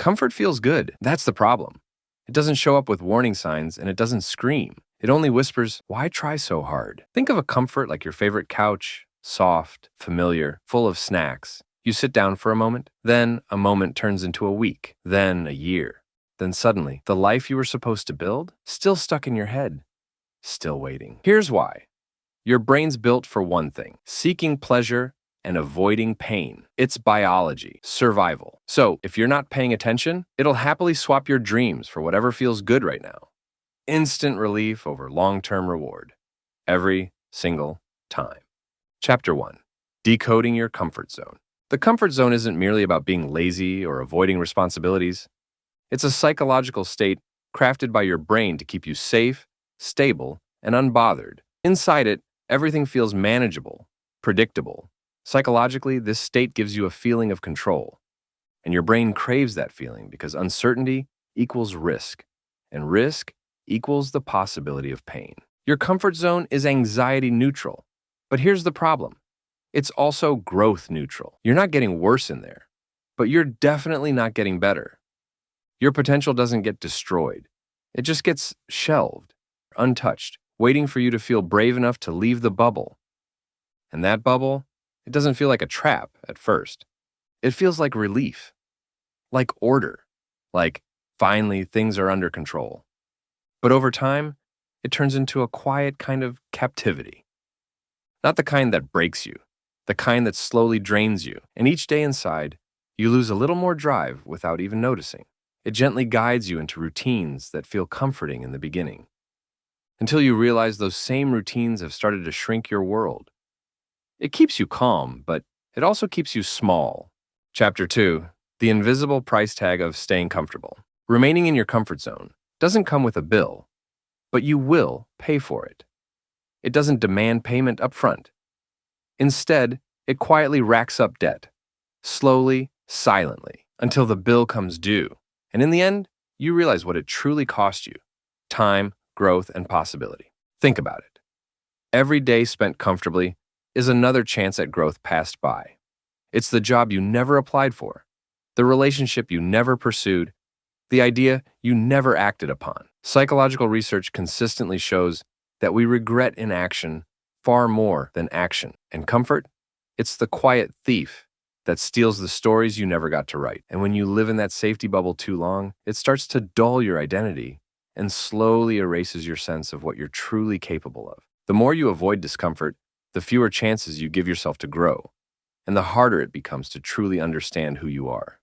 Comfort feels good. That's the problem. It doesn't show up with warning signs and it doesn't scream. It only whispers, why try so hard? Think of a comfort like your favorite couch, soft, familiar, full of snacks. You sit down for a moment, then a moment turns into a week, then a year. Then suddenly, the life you were supposed to build, still stuck in your head, still waiting. Here's why. Your brain's built for one thing, seeking pleasure and avoiding pain. It's biology, survival. So if you're not paying attention, it'll happily swap your dreams for whatever feels good right now. Instant relief over long-term reward. Every single time. Chapter 1. Decoding your comfort zone. The comfort zone isn't merely about being lazy or avoiding responsibilities. It's a psychological state crafted by your brain to keep you safe, stable, and unbothered. Inside it, everything feels manageable, predictable. Psychologically, this state gives you a feeling of control. And your brain craves that feeling because uncertainty equals risk, and risk equals the possibility of pain. Your comfort zone is anxiety neutral. But here's the problem. It's also growth neutral. You're not getting worse in there, but you're definitely not getting better. Your potential doesn't get destroyed. It just gets shelved, untouched, waiting for you to feel brave enough to leave the bubble. And that bubble, it doesn't feel like a trap at first. It feels like relief, like order, like finally things are under control. But over time, it turns into a quiet kind of captivity. Not the kind that breaks you, the kind that slowly drains you, and each day inside, you lose a little more drive without even noticing. It gently guides you into routines that feel comforting in the beginning, until you realize those same routines have started to shrink your world. It keeps you calm, but it also keeps you small. Chapter 2. The invisible price tag of staying comfortable. Remaining in your comfort zone doesn't come with a bill, but you will pay for it. It doesn't demand payment up front. Instead, it quietly racks up debt, slowly, silently, until the bill comes due. And in the end, you realize what it truly cost you: time, growth, and possibility. Think about it. Every day spent comfortably is another chance at growth passed by. It's the job you never applied for, the relationship you never pursued, the idea you never acted upon. Psychological research consistently shows that we regret inaction far more than action. And comfort? It's the quiet thief that steals the stories you never got to write. And when you live in that safety bubble too long, it starts to dull your identity and slowly erases your sense of what you're truly capable of. The more you avoid discomfort, the fewer chances you give yourself to grow, and the harder it becomes to truly understand who you are.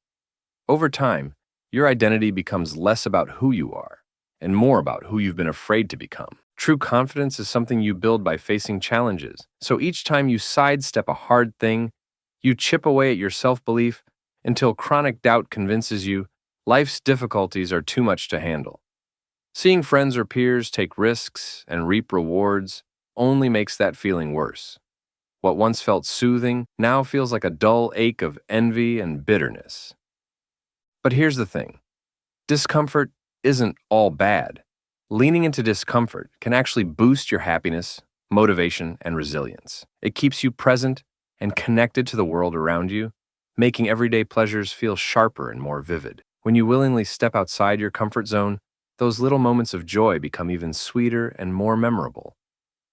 Over time, your identity becomes less about who you are and more about who you've been afraid to become. True confidence is something you build by facing challenges. So each time you sidestep a hard thing, you chip away at your self-belief until chronic doubt convinces you life's difficulties are too much to handle. Seeing friends or peers take risks and reap rewards only makes that feeling worse. What once felt soothing now feels like a dull ache of envy and bitterness. But here's the thing. Discomfort isn't all bad. Leaning into discomfort can actually boost your happiness, motivation, and resilience. It keeps you present and connected to the world around you, making everyday pleasures feel sharper and more vivid. When you willingly step outside your comfort zone, those little moments of joy become even sweeter and more memorable,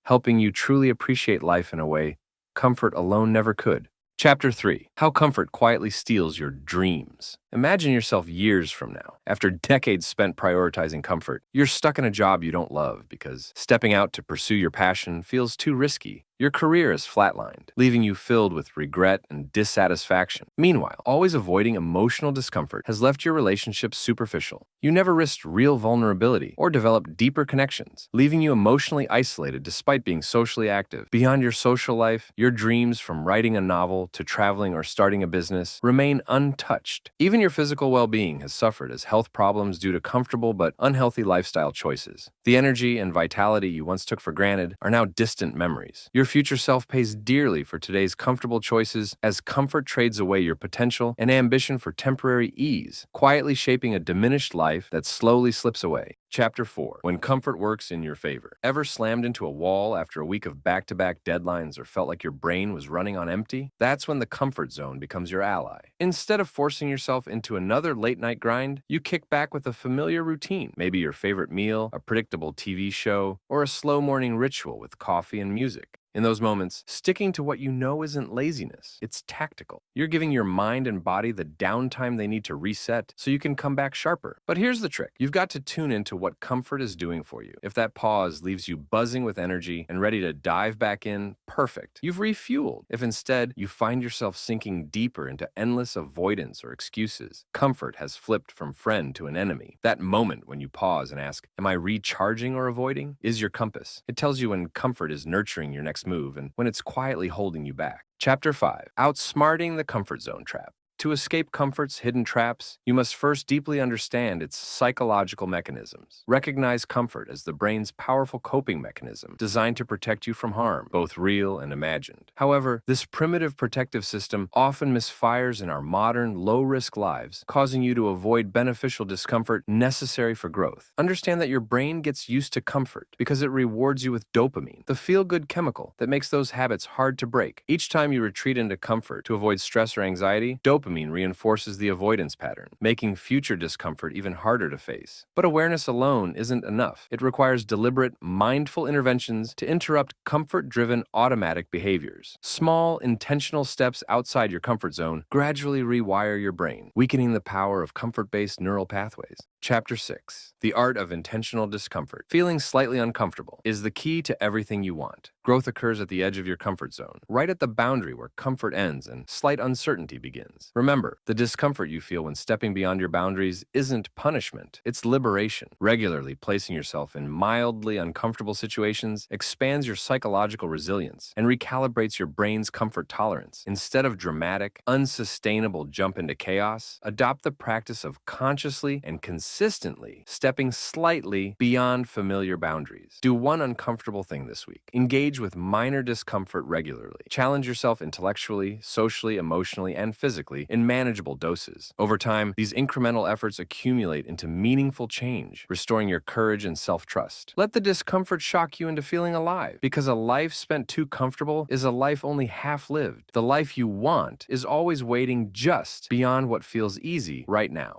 helping you truly appreciate life in a way comfort alone never could. Chapter 3. How comfort quietly steals your dreams. Imagine yourself years from now. After decades spent prioritizing comfort, you're stuck in a job you don't love because stepping out to pursue your passion feels too risky. Your career is flatlined, leaving you filled with regret and dissatisfaction. Meanwhile, always avoiding emotional discomfort has left your relationships superficial. You never risked real vulnerability or developed deeper connections, leaving you emotionally isolated despite being socially active. Beyond your social life, your dreams from writing a novel to traveling or starting a business remain untouched. Even your physical well-being has suffered as health problems due to comfortable but unhealthy lifestyle choices. The energy and vitality you once took for granted are now distant memories. Your future self pays dearly for today's comfortable choices as comfort trades away your potential and ambition for temporary ease, quietly shaping a diminished life that slowly slips away. Chapter 4. When comfort works in your favor. Ever slammed into a wall after a week of back-to-back deadlines or felt like your brain was running on empty? That's when the comfort zone becomes your ally. Instead of forcing yourself into another late-night grind, you kick back with a familiar routine, maybe your favorite meal, a predictable TV show, or a slow morning ritual with coffee and music. In those moments, sticking to what you know isn't laziness, it's tactical. You're giving your mind and body the downtime they need to reset so you can come back sharper. But here's the trick. You've got to tune into what comfort is doing for you. If that pause leaves you buzzing with energy and ready to dive back in, perfect. You've refueled. If instead you find yourself sinking deeper into endless avoidance or excuses, comfort has flipped from friend to an enemy. That moment when you pause and ask, am I recharging or avoiding, is your compass. It tells you when comfort is nurturing your next move and when it's quietly holding you back. Chapter 5. Outsmarting the comfort zone trap. To escape comfort's hidden traps, you must first deeply understand its psychological mechanisms. Recognize comfort as the brain's powerful coping mechanism designed to protect you from harm, both real and imagined. However, this primitive protective system often misfires in our modern, low-risk lives, causing you to avoid beneficial discomfort necessary for growth. Understand that your brain gets used to comfort because it rewards you with dopamine, the feel-good chemical that makes those habits hard to break. Each time you retreat into comfort to avoid stress or anxiety, dopamine reinforces the avoidance pattern, making future discomfort even harder to face. But awareness alone isn't enough. It requires deliberate, mindful interventions to interrupt comfort-driven automatic behaviors. Small, intentional steps outside your comfort zone gradually rewire your brain, weakening the power of comfort-based neural pathways. Chapter 6. The Art of Intentional Discomfort. Feeling slightly uncomfortable is the key to everything you want. Growth occurs at the edge of your comfort zone, right at the boundary where comfort ends and slight uncertainty begins. Remember, the discomfort you feel when stepping beyond your boundaries isn't punishment, it's liberation. Regularly placing yourself in mildly uncomfortable situations expands your psychological resilience and recalibrates your brain's comfort tolerance. Instead of dramatic, unsustainable jump into chaos, adopt the practice of consciously and consistently stepping slightly beyond familiar boundaries. Do one uncomfortable thing this week. Engage with minor discomfort regularly. Challenge yourself intellectually, socially, emotionally, and physically in manageable doses. Over time, these incremental efforts accumulate into meaningful change, restoring your courage and self-trust. Let the discomfort shock you into feeling alive, because a life spent too comfortable is a life only half lived. The life you want is always waiting just beyond what feels easy right now.